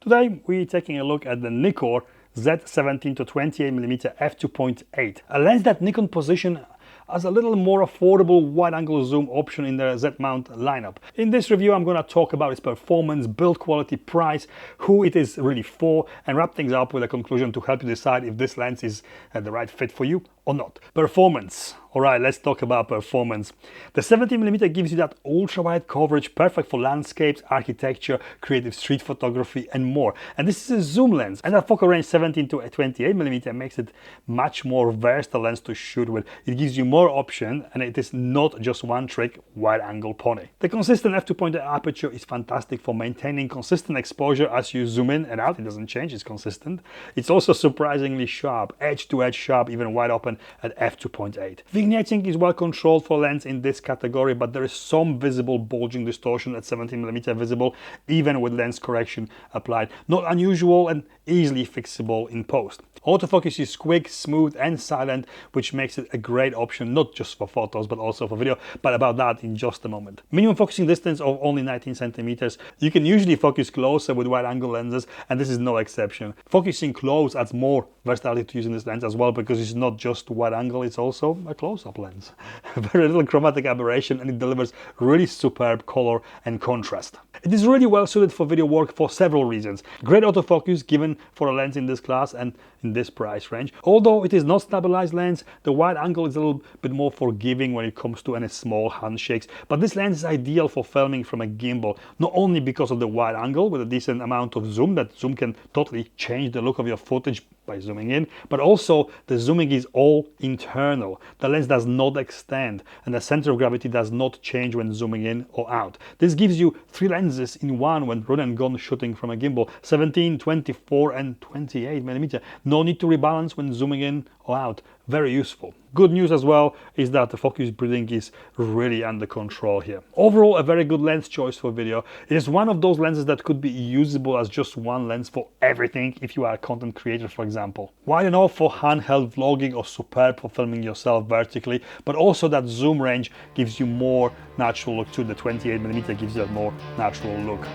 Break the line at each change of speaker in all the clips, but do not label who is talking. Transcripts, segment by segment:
Today we're taking a look at the Nikkor Z17-28mm f2.8, a lens that Nikon positioned as a little more affordable wide-angle zoom option in their Z-mount lineup. In this review I'm going to talk about its performance, build quality, price, who it is really for, and wrap things up with a conclusion to help you decide if this lens is the right fit for you or not. Performance. Alright, let's talk about performance. The 17mm gives you that ultra-wide coverage, perfect for landscapes, architecture, creative street photography and more. And this is a zoom lens, and that focal range 17-28mm makes it much more versatile lens to shoot with. It gives you more options, and it is not just one trick wide-angle pony. The consistent f2.8 aperture is fantastic for maintaining consistent exposure as you zoom in and out. It doesn't change, it's consistent. It's also surprisingly sharp, edge-to-edge sharp, even wide open at f2.8. Vignetting is well controlled for lens in this category, but there is some visible bulging distortion at 17mm visible, even with lens correction applied. Not unusual and easily fixable in post. Autofocus is quick, smooth and silent, which makes it a great option not just for photos but also for video, but about that in just a moment. Minimum focusing distance of only 19 centimeters. You can usually focus closer with wide angle lenses, and this is no exception. Focusing close adds more versatility to using this lens as well, because it's not just wide angle, it's also a close-up lens. Very little chromatic aberration, and it delivers really superb color and contrast. It is really well suited for video work for several reasons. Great autofocus given for a lens in this class and in this price range. Although it is not stabilized lens, the wide angle is a little bit more forgiving when it comes to any small handshakes. But this lens is ideal for filming from a gimbal, not only because of the wide angle with a decent amount of zoom, that zoom can totally change the look of your footage by zooming in, but also the zooming is all internal. The lens does not extend, and the center of gravity does not change when zooming in or out. This gives you three lenses in one when run and gun shooting from a gimbal: 17, 24 and 28mm. No need to rebalance when zooming in or out. Very useful. Good news as well is that the focus breathing is really under control here. Overall, a very good lens choice for video. It is one of those lenses that could be usable as just one lens for everything if you are a content creator, for example. Wide enough for handheld vlogging or superb for filming yourself vertically, but also that zoom range gives you more natural look too. The 28mm gives you that more natural look.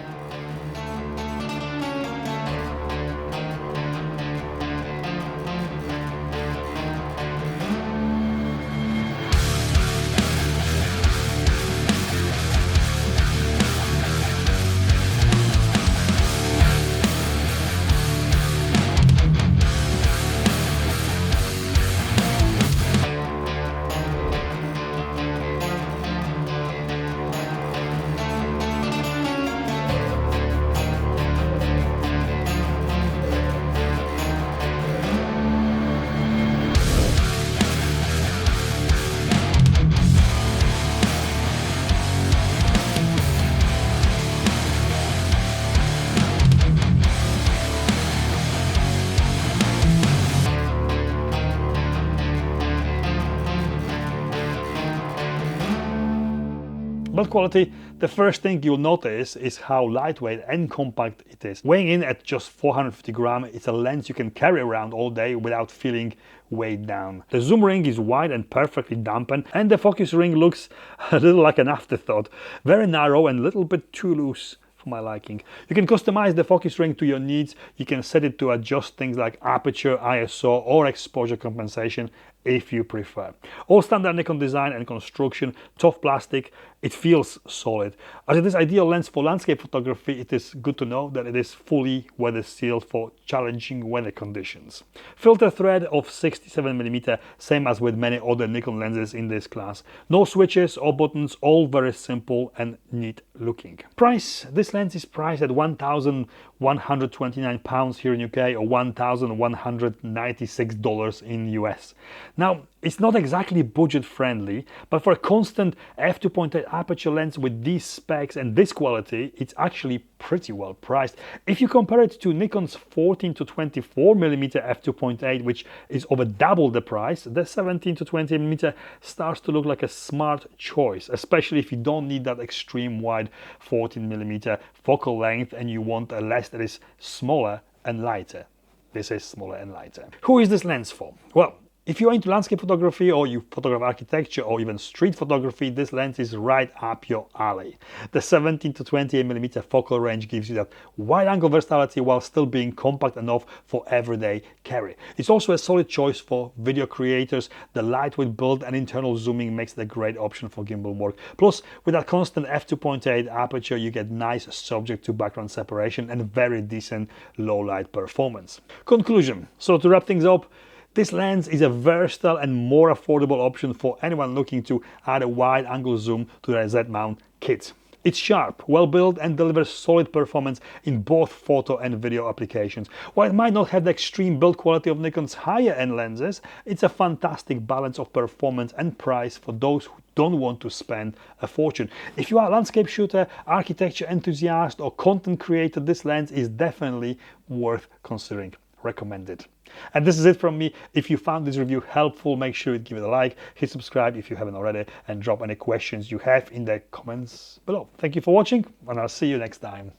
Build quality, the first thing you'll notice is how lightweight and compact it is. Weighing in at just 450 grams, it's a lens you can carry around all day without feeling weighed down. The zoom ring is wide and perfectly dampened, and the focus ring looks a little like an afterthought. Very narrow and a little bit too loose for my liking. You can customize the focus ring to your needs. You can set it to adjust things like aperture, ISO or exposure compensation if you prefer. All standard Nikon design and construction, tough plastic. It feels solid. As it is ideal lens for landscape photography, it is good to know that it is fully weather sealed for challenging weather conditions. Filter thread of 67mm, same as with many other Nikon lenses in this class. No switches or buttons, all very simple and neat looking. Price, this lens is priced at £1,129 here in UK or $1,196 in US. Now, it's not exactly budget friendly, but for a constant f2.8 aperture lens with these specs and this quality, it's actually pretty well priced. If you compare it to Nikon's 14-24mm f2.8, which is over double the price, the 17-20mm starts to look like a smart choice, especially if you don't need that extreme wide 14mm focal length and you want a lens that is smaller and lighter. This is smaller and lighter. Who is this lens for? Well, If you're into landscape photography, or you photograph architecture, or even street photography, this lens is right up your alley. The 17-28mm focal range gives you that wide angle versatility while still being compact enough for everyday carry. It's also a solid choice for video creators. The lightweight build and internal zooming makes it a great option for gimbal work. Plus, with that constant f2.8 aperture, you get nice subject to background separation and very decent low light performance. Conclusion. So to wrap things up, this lens is a versatile and more affordable option for anyone looking to add a wide angle zoom to their Z mount kit. It's sharp, well built, and delivers solid performance in both photo and video applications. While it might not have the extreme build quality of Nikon's higher end lenses, it's a fantastic balance of performance and price for those who don't want to spend a fortune. If you are a landscape shooter, architecture enthusiast, or content creator, this lens is definitely worth considering. Recommended. And this is it from me. If you found this review helpful, make sure you give it a like, hit subscribe if you haven't already, and drop any questions you have in the comments below. Thank you for watching, and I'll see you next time.